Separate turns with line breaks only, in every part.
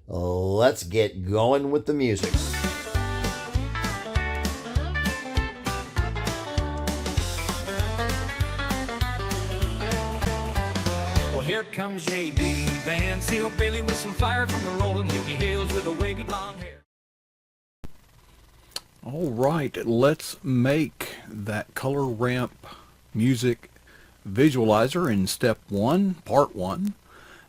let's get going with the music.
Well, here comes Eevee, Van Seal Billy with some fire from the rolling hilly hills with a wavy blonde hair.
All right, let's make that color ramp music visualizer in step 1, part 1.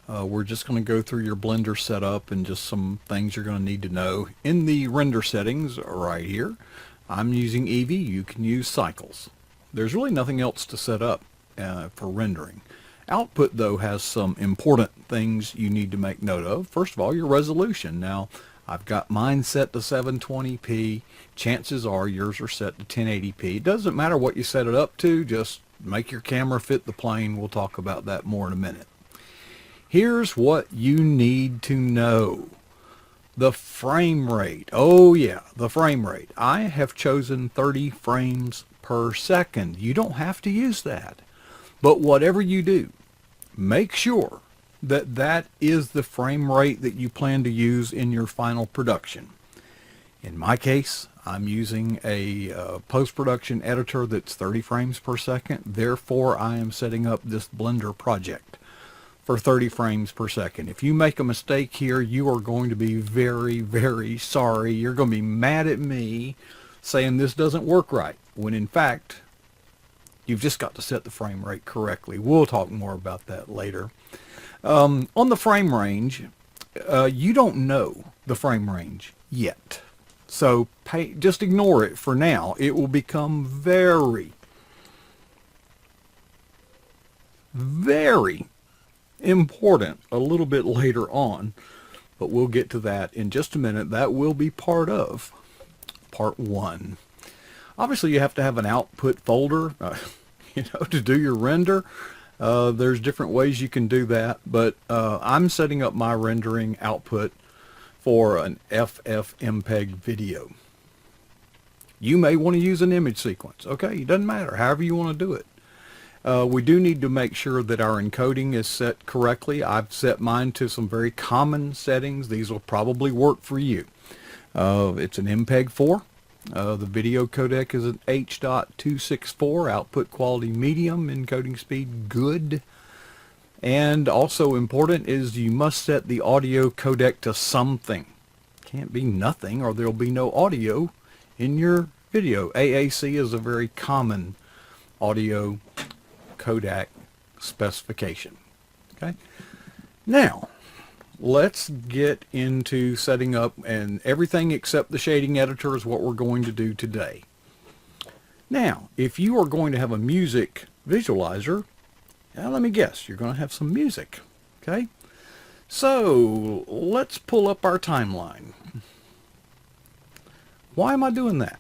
We're just going to go through your Blender setup and just some things you're going to need to know. In the render settings right here, I'm using Eevee. You can use cycles. There's really nothing else to set up for rendering. Output, though, has some important things you need to make note of. First of all, your resolution. Now, I've got mine set to 720p. Chances are yours are set to 1080p. It doesn't matter what you set it up to, just make your camera fit the plane. We'll talk about that more in a minute. Here's what you need to know. The frame rate. Oh yeah, the frame rate. I have chosen 30 frames per second. You don't have to use that. But whatever you do, make sure that that is the frame rate that you plan to use in your final production. In my case, I'm using a post-production editor that's 30 frames per second. Therefore, I am setting up this Blender project for 30 frames per second. If you make a mistake here, you are going to be very, very sorry. You're going to be mad at me saying this doesn't work right, when in fact, you've just got to set the frame rate correctly. We'll talk more about that later. On the frame range, you don't know the frame range yet. So just ignore it for now. It will become very, very important a little bit later on. But we'll get to that in just a minute. That will be part of part 1. Obviously, you have to have an output folder, to do your render. There's different ways you can do that, but I'm setting up my rendering output for an FFmpeg video. You may want to use an image sequence. Okay, it doesn't matter, however you want to do it. We do need to make sure that our encoding is set correctly. I've set mine to some very common settings. These will probably work for you. It's an MPEG-4. The video codec is an H.264, output quality medium, encoding speed good. And also important is you must set the audio codec to something. Can't be nothing or there'll be no audio in your video. AAC is a very common audio codec specification. Okay. Now, let's get into setting up, and everything except the shading editor is what we're going to do today. Now, if you are going to have a music visualizer, let me guess, you're going to have some music. Okay? So, let's pull up our timeline. Why am I doing that?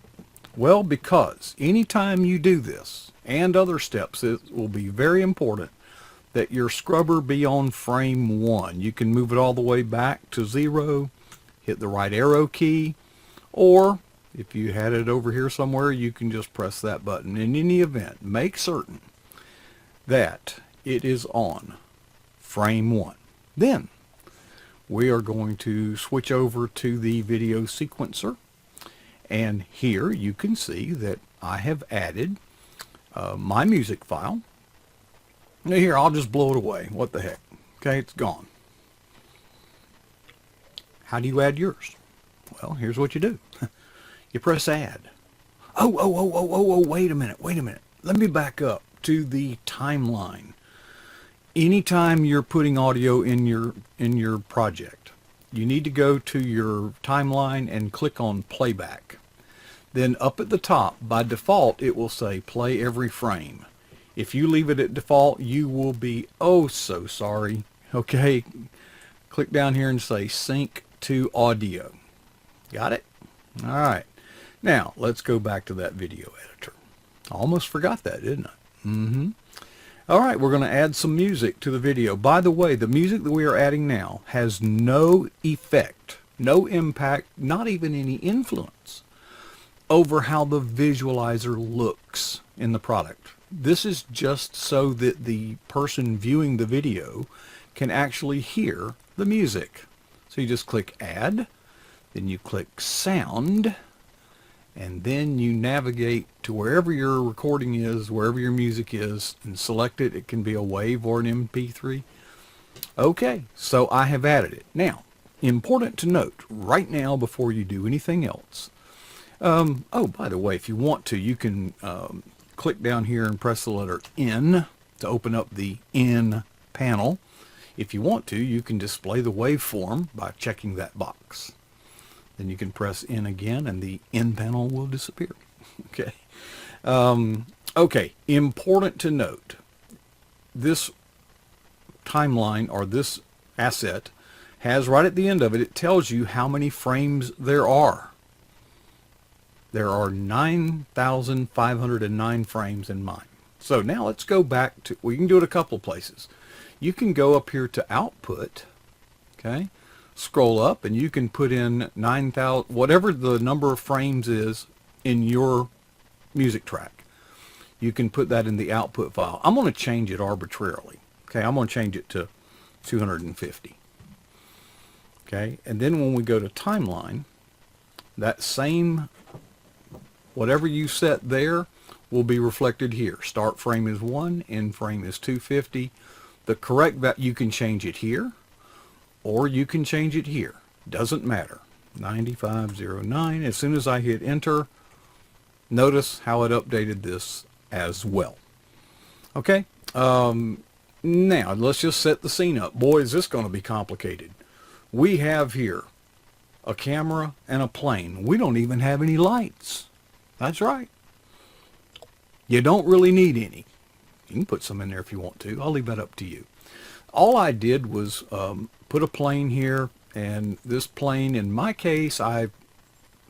Well, because anytime you do this, and other steps, it will be very important that your scrubber be on frame 1. You can move it all the way back to 0, hit the right arrow key, or if you had it over here somewhere, you can just press that button. In any event, make certain that it is on frame 1. Then we are going to switch over to the video sequencer, and here you can see that I have added my music file. Now here, I'll just blow it away. What the heck? Okay, it's gone. How do you add yours? Well, here's what you do. You press add. Oh, wait a minute. Let me back up to the timeline. Anytime you're putting audio in your project, you need to go to your timeline and click on playback. Then up at the top, by default, it will say play every frame. If you leave it at default, you will be oh so sorry. Okay, click down here and say sync to audio. Got it? All right. Now, let's go back to that video editor. I almost forgot that, didn't I? All right, we're going to add some music to the video. By the way, the music that we are adding now has no effect, no impact, not even any influence over how the visualizer looks in the product. This is just so that the person viewing the video can actually hear the music. So So you just click Add, then you click Sound, and then you navigate to wherever your recording is, wherever your music is, and select it. It can be a WAV or an MP3. Okay, so I have added it. Now, important to note, right now before you do anything else, oh, by the way, if you want to, you can click down here and press the letter N to open up the N panel. If you want to, you can display the waveform by checking that box. Then you can press N again and the N panel will disappear. Okay. Okay, important to note, this timeline or this asset has right at the end of it, it tells you how many frames there are. There are 9,509 frames in mine. So now let's go back to, we can do it a couple places. You can go up here to output, okay, scroll up and you can put in 9,000, whatever the number of frames is in your music track. You can put that in the output file. I'm going to change it arbitrarily. Okay, I'm going to change it to 250. Okay, and then when we go to timeline, that same, whatever you set there will be reflected here. Start frame is 1, end frame is 250. The correct value, you can change it here, or you can change it here. Doesn't matter. 9509. As soon as I hit enter, notice how it updated this as well. Okay, now let's just set the scene up. Boy, is this going to be complicated. We have here a camera and a plane. We don't even have any lights. That's right. You don't really need any. You can put some in there if you want to. I'll leave that up to you. All I did was put a plane here, and this plane, in my case, I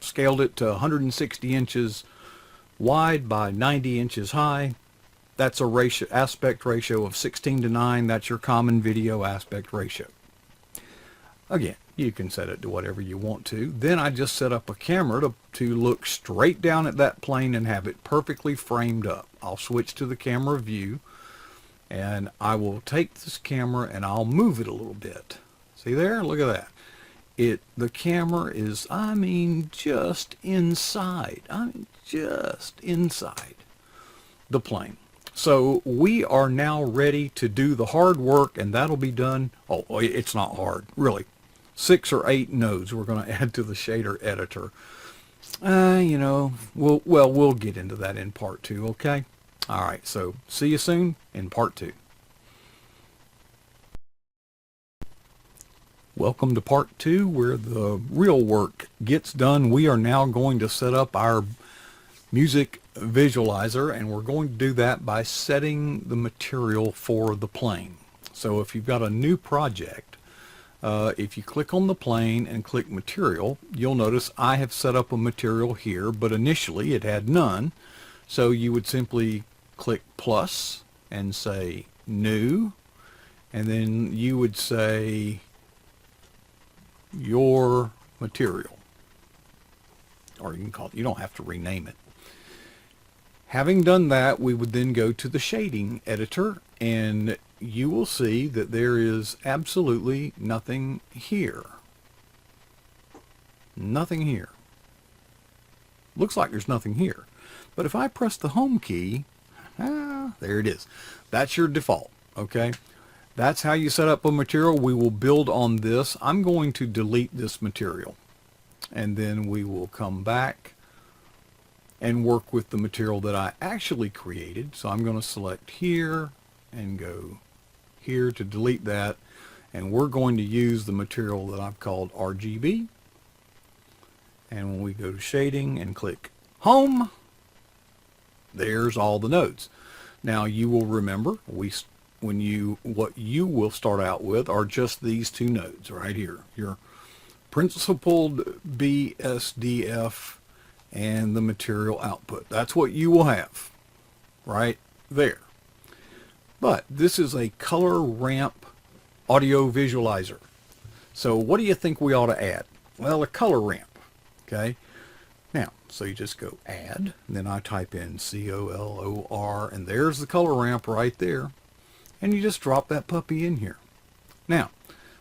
scaled it to 160 inches wide by 90 inches high. That's a ratio, aspect ratio of 16:9. That's your common video aspect ratio. Again, you can set it to whatever you want to. Then I just set up a camera to look straight down at that plane and have it perfectly framed up. I'll switch to the camera view, and I will take this camera and I'll move it a little bit. See there? Look at that. The camera is, I mean, just inside. Just inside the plane. So we are now ready to do the hard work, and that'll be done. Oh, it's not hard, really. 6 or 8 nodes we're going to add to the shader editor. You know, we'll get into that in part 2, okay? All right, so see you soon in part 2. Welcome to part 2, where the real work gets done. We are now going to set up our music visualizer, and we're going to do that by setting the material for the plane. So if you've got a new project, if you click on the plane and click material, you'll notice I have set up a material here, but initially it had none. So you would simply click plus and say new, and then you would say your material, or you can call it, you don't have to rename it. Having done that, we would then go to the shading editor, and you will see that there is absolutely nothing here. Nothing here. Looks like there's nothing here. But if I press the home key, there it is. That's your default, okay? That's how you set up a material. We will build on this. I'm going to delete this material, and then we will come back and work with the material that I actually created. So I'm going to select here and go here to delete that, and we're going to use the material that I've called RGB. And when we go to shading and click home, there's all the nodes. Now you will remember what you will start out with are just these 2 nodes right here, your principled BSDF and the material output. That's what you will have right there. But this is a color ramp audio visualizer. So what do you think we ought to add? Well, a color ramp. Okay. Now, so you just go add, and then I type in COLOR, and there's the color ramp right there. And you just drop that puppy in here. Now,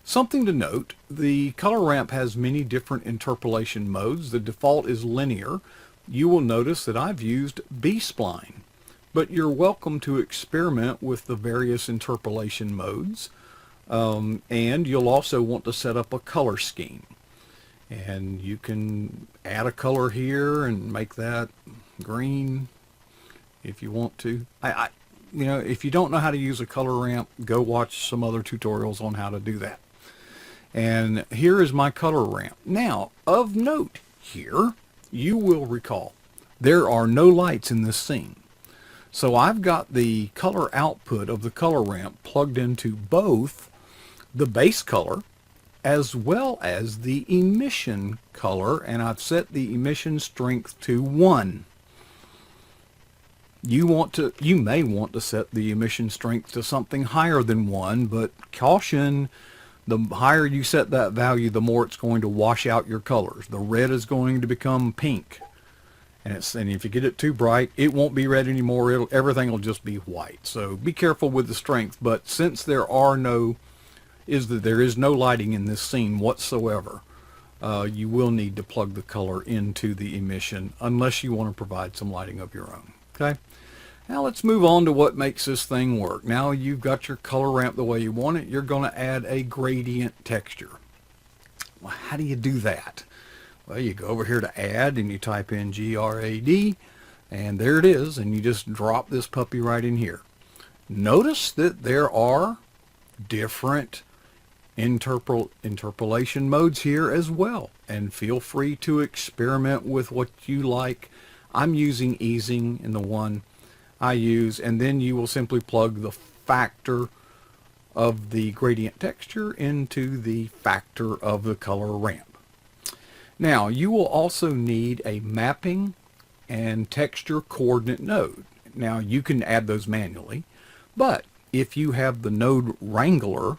Something to note, the color ramp has many different interpolation modes. The default is linear. You will notice that I've used B-spline, but you're welcome to experiment with the various interpolation modes. And you'll also want to set up a color scheme. And you can add a color here and make that green if you want to. You know, if you don't know how to use a color ramp, go watch some other tutorials on how to do that. And here is my color ramp. Now, of note here, you will recall there are no lights in this scene. So I've got the color output of the color ramp plugged into both the base color as well as the emission color, and I've set the emission strength to 1. You may want to set the emission strength to something higher than 1, but caution, the higher you set that value, the more it's going to wash out your colors. The red is going to become pink. And if you get it too bright, it won't be red anymore. Everything will just be white. So be careful with the strength. But since there is no lighting in this scene whatsoever, you will need to plug the color into the emission unless you want to provide some lighting of your own. Okay. Now let's move on to what makes this thing work. Now you've got your color ramp the way you want it. You're going to add a gradient texture. Well, how do you do that? Well, you go over here to add and you type in GRAD, and there it is, and you just drop this puppy right in here. Notice that there are different interpolation modes here as well, and feel free to experiment with what you like. I'm using easing in the one I use, and then you will simply plug the factor of the gradient texture into the factor of the color ramp. Now you will also need a mapping and texture coordinate node. Now you can add those manually, but if you have the Node Wrangler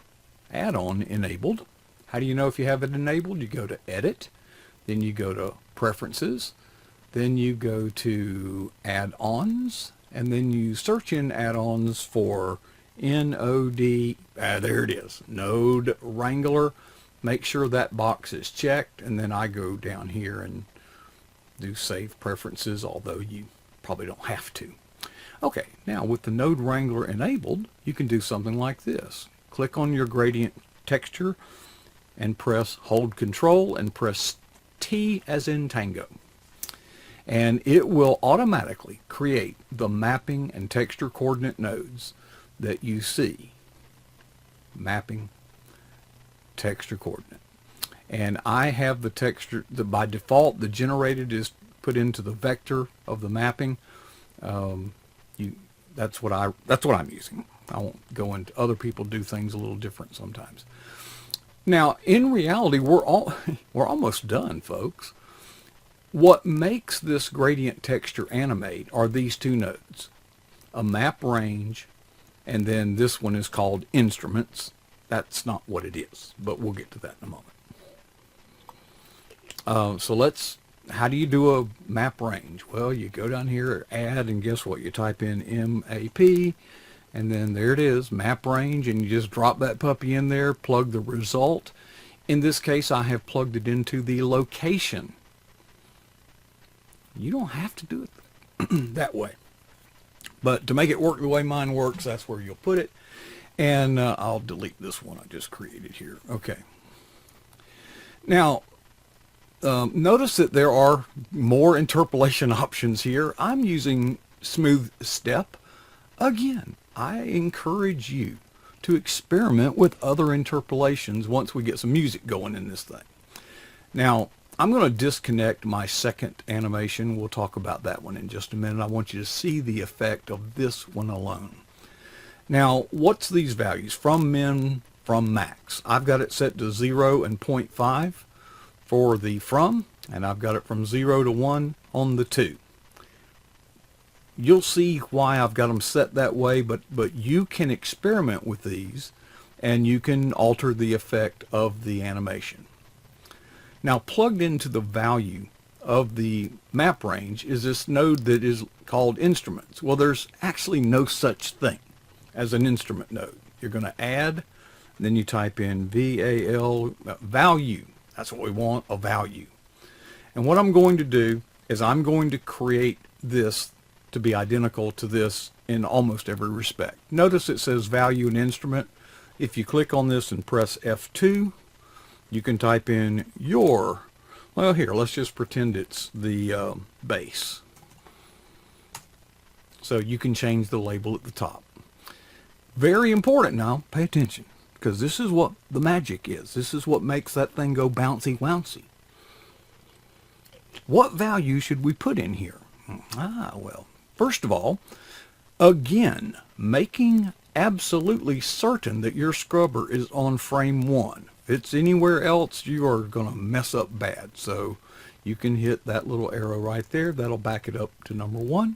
add-on enabled, how do you know if you have it enabled? You go to Edit, then you go to Preferences, then you go to Add-ons, and then you search in add-ons for NOD, there it is, Node Wrangler. Make sure that box is checked, and then I go down here and do Save Preferences, although you probably don't have to. Okay, now with the Node Wrangler enabled, you can do something like this. Click on your gradient texture and hold Control and press T as in Tango. And it will automatically create the mapping and texture coordinate nodes that you see. Mapping, texture coordinate. And I have the texture, by default, the generated is put into the vector of the mapping. That's what I'm using. I won't go into, other people do things a little different sometimes. Now, in reality, we're almost done, folks. What makes this gradient texture animate are these two nodes, a map range, and then this one is called instruments. That's not what it is, but we'll get to that in a moment. How do you do a map range? Well, you go down here, add, and guess what? You type in MAP, and then there it is, map range, and you just drop that puppy in there, plug the result. In this case, I have plugged it into the location. You don't have to do it that way. But to make it work the way mine works, that's where you'll put it. And I'll delete this one I just created here. Okay. Now, notice that there are more interpolation options here. I'm using Smooth Step. Again, I encourage you to experiment with other interpolations once we get some music going in this thing. Now, I'm going to disconnect my second animation. We'll talk about that one in just a minute. I want you to see the effect of this one alone. Now, what's these values? From min, from max. I've got it set to 0 and 0.5 for the from, and I've got it from 0 to 1 on the 2. You'll see why I've got them set that way, but you can experiment with these, and you can alter the effect of the animation. Now, plugged into the value of the map range is this node that is called instruments. Well, there's actually no such thing as an instrument node. You're going to add Then you type in VAL, value. That's what we want, a value. And what I'm going to do is I'm going to create this to be identical to this in almost every respect. Notice it says value and instrument. If you click on this and press F2, you can type in your, well, here, let's just pretend it's the bass. So you can change the label at the top. Very important now, pay attention, because this is what the magic is. This is what makes that thing go bouncy wouncy. What value should we put in here? Well, first of all, again, making absolutely certain that your scrubber is on frame 1. If it's anywhere else, you are going to mess up bad. So you can hit that little arrow right there. That'll back it up to number 1.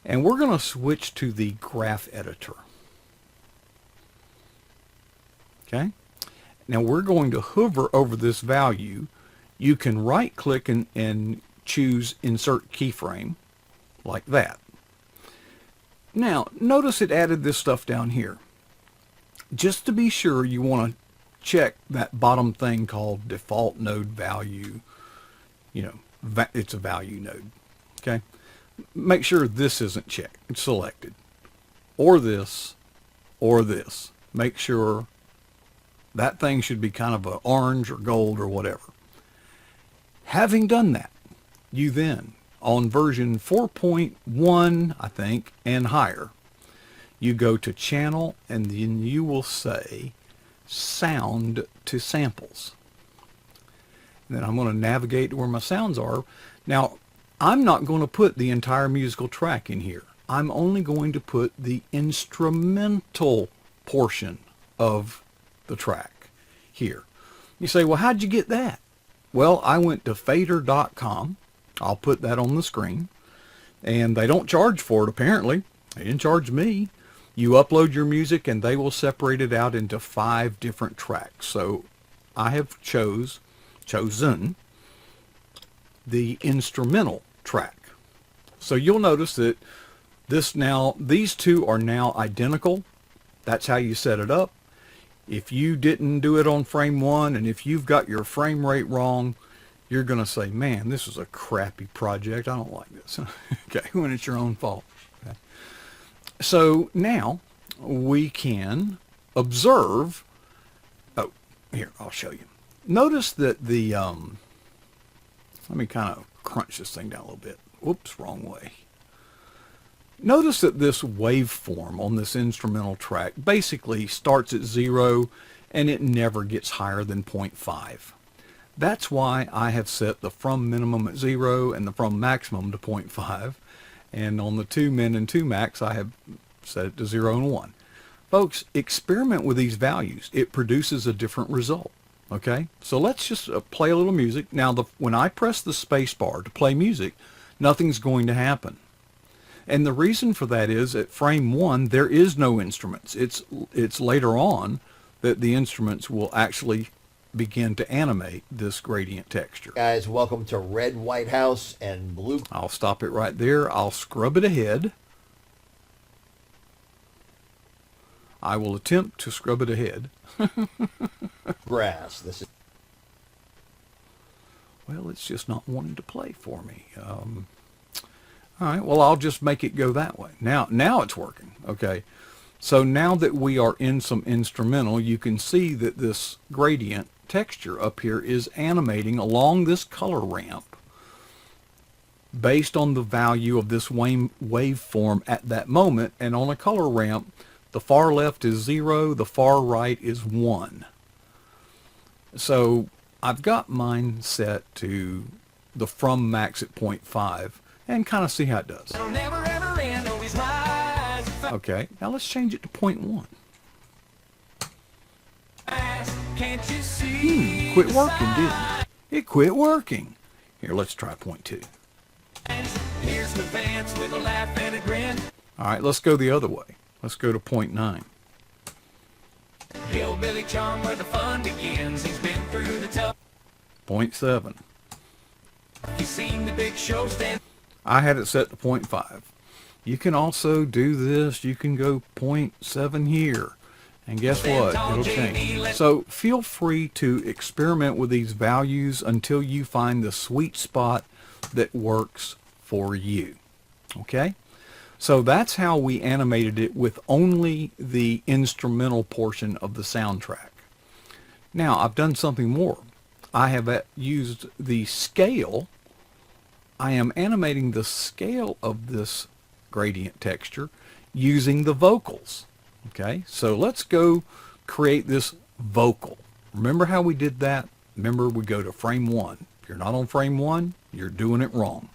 And we're going to switch to the graph editor. Okay. Now we're going to hover over this value. You can right click and choose insert keyframe like that. Now notice it added this stuff down here. Just to be sure, you want to check that bottom thing called default node value. You know, it's a value node. Okay. Make sure this isn't checked, it's selected. Or this, or this. Make sure that thing should be kind of an orange or gold or whatever. Having done that, you then, on version 4.1, I think, and higher, you go to channel and then you will say sound to samples. And then I'm going to navigate to where my sounds are. Now, I'm not going to put the entire musical track in here. I'm only going to put the instrumental portion of the track here. You say, well, how'd you get that? Well, I went to fader.com. I'll put that on the screen. And they don't charge for it, apparently. They didn't charge me. You upload your music and they will separate it out into 5 different tracks. So I have chosen the instrumental track. So you'll notice that these two are now identical. That's how you set it up. If you didn't do it on frame 1 and if you've got your frame rate wrong, you're going to say, man, this is a crappy project. I don't like this. Okay, when it's your own fault. Okay. So now we can observe. Oh, here, I'll show you. Notice that the, let me kind of crunch this thing down a little bit. Whoops, wrong way. Notice that this waveform on this instrumental track basically starts at 0 and it never gets higher than 0.5. That's why I have set the from minimum at 0 and the from maximum to 0.5. And on the 2 min and 2 max, I have set it to 0 and 1. Folks, experiment with these values. It produces a different result. Okay, so let's just play a little music. Now, when I press the space bar to play music, nothing's going to happen. And the reason for that is at frame 1, there is no instruments. It's later on that the instruments will actually begin to animate this gradient texture.
Guys, welcome to Red, White House and Blue.
I'll stop it right there. I'll scrub it ahead. I will attempt to scrub it ahead.
Grass. This is.
Well, it's just not wanting to play for me. All right, well, I'll just make it go that way. Now it's working. Okay, so now that we are in some instrumental, you can see that this gradient texture up here is animating along this color ramp based on the value of this waveform at that moment. And on a color ramp, the far left is 0, the far right is 1. So I've got mine set to the from max at 0.5 and kind of see how it does. Okay, now let's change it to 0.1. Quit working, didn't it? It quit working. Here, let's try 0.2. All right, let's go the other way. Let's go to 0.9.
Hillbilly charm where the fun begins. He's been through the tough.
0.7.
He's seen the big show stand.
I had it set to 0.5. You can also do this. You can go 0.7 here And guess what? It'll change. So feel free to experiment with these values until you find the sweet spot that works for you. Okay? So that's how we animated it with only the instrumental portion of the soundtrack. Now, I've done something more. I have used the scale. I am animating the scale of this gradient texture using the vocals. Okay, so let's go create this vocal. Remember how we did that? Remember, we go to frame 1. If you're not on frame 1, you're doing it wrong.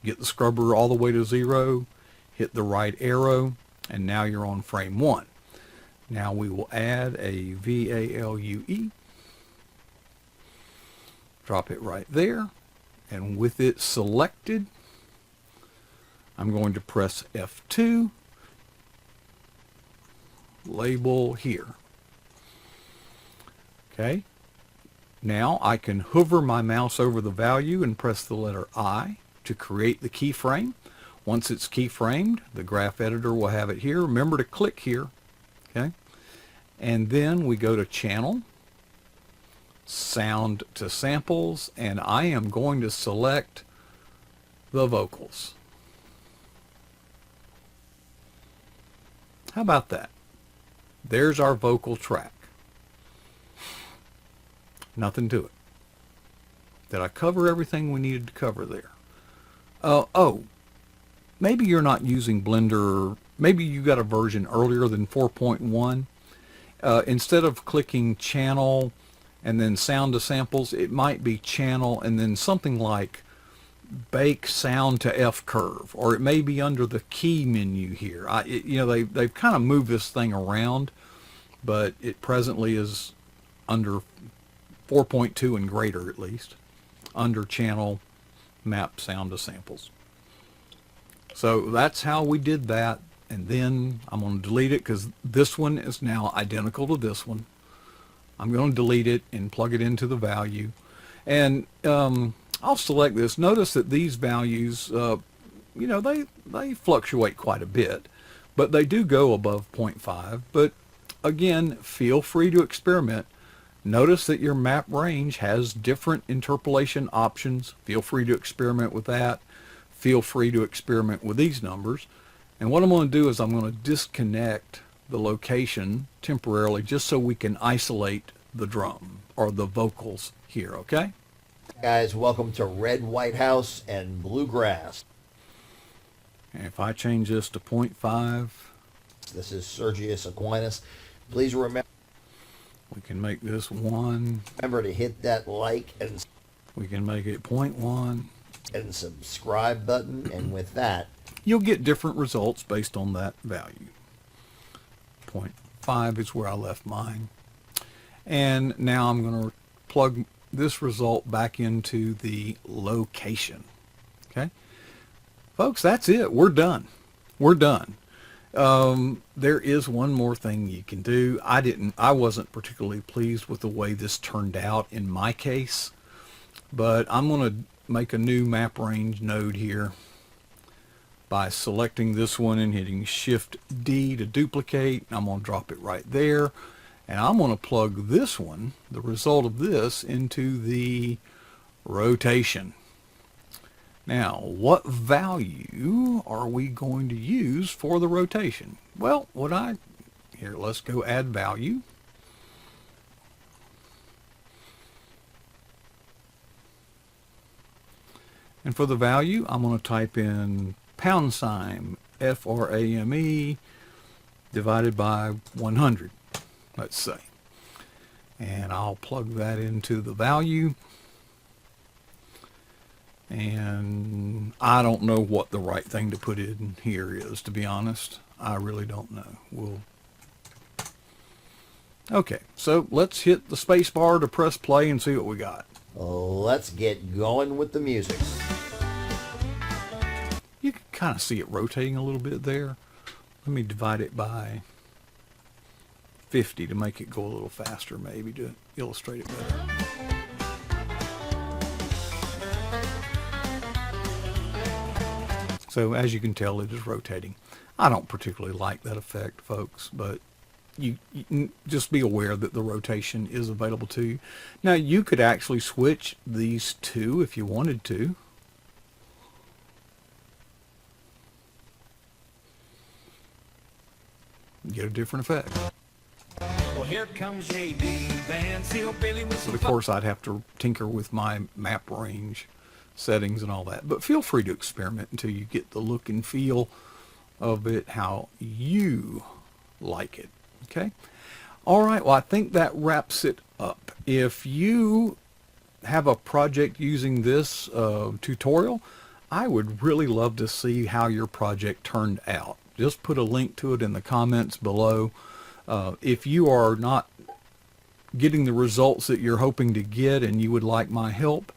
Get the scrubber all the way to 0, hit the right arrow, and now you're on frame 1. Now we will add a VALUE. Drop it right there. And with it selected, I'm going to press F2. Label here. Okay. Now I can hover my mouse over the value and press the letter I to create the keyframe. Once it's keyframed, the graph editor will have it here. Remember to click here. Okay. And then we go to Channel, Sound to Samples, and I am going to select the vocals. How about that? There's our vocal track. Nothing to it. Did I cover everything we needed to cover there? Oh, maybe you're not using Blender. Maybe you got a version earlier than 4.1. Instead of clicking Channel and then Sound to Samples, it might be Channel and then something like Bake Sound to F Curve, or it may be under the key menu here. They've kind of moved this thing around, but it presently is under 4.2 and greater, at least, under Channel Map Sound to Samples. So that's how we did that, and then I'm going to delete it because this one is now identical to this one. I'm going to delete it and plug it into the value, and I'll select this. Notice that these values, they fluctuate quite a bit, but they do go above 0.5. But again, feel free to experiment. Notice that your map range has different interpolation options. Feel free to experiment with that. Feel free to experiment with these numbers. And what I'm going to do is I'm going to disconnect the location temporarily just so we can isolate the drum or the vocals here, okay?
Guys, welcome to Red White House and Bluegrass.
And if I change this to 0.5,
This is SergiusAquinas. Please remember
we can make this 1.
to hit that like and
We can make it 0.1.
subscribe button, and with that,
You'll get different results based on that value. 0.5 is where I left mine. And now I'm going to plug this result back into the location. Okay, folks, that's it. We're done. We're done. There is one more thing you can do. I wasn't particularly pleased with the way this turned out in my case, but I'm going to make a new map range node here by selecting this one and hitting Shift D to duplicate. I'm going to drop it right there. And I'm going to plug this one, the result of this, into the rotation. Now, what value are we going to use for the rotation? Well, here, let's go add value. And for the value, I'm going to type in # FRAME divided by 100. Let's say, and I'll plug that into the value, and I don't know what the right thing to put in here is, to be honest. I really don't know. Okay, so let's hit the space bar to press play and see what we got.
let's get going with the music.
You can kind of see it rotating a little bit there. Let me divide it by 50 to make it go a little faster, maybe, to illustrate it better. So as you can tell, it is rotating. I don't particularly like that effect, folks, but just be aware that the rotation is available to you. Now you could actually switch these two if you wanted to. Get a different effect.
Well, here comes JB Van Seal Billy with
But
some
of course I'd have to tinker with my map range settings and all that. But feel free to experiment until you get the look and feel of it how you like it. Okay? All right, well, I think that wraps it up. If you have a project using this tutorial, I would really love to see how your project turned out. Just put a link to it in the comments below. If you are not getting the results that you're hoping to get and you would like my help,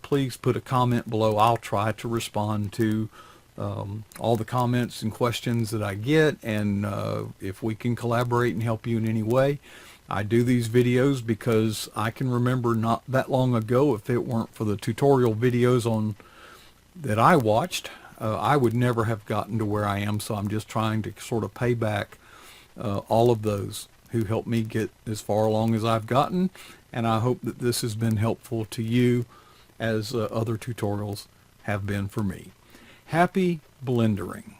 please put a comment below. I'll try to respond to all the comments and questions that I get, and if we can collaborate and help you in any way. I do these videos because I can remember not that long ago, if it weren't for the tutorial videos that I watched, I would never have gotten to where I am. So I'm just trying to sort of pay back all of those who helped me get as far along as I've gotten, and I hope that this has been helpful to you as other tutorials have been for me. Happy blendering.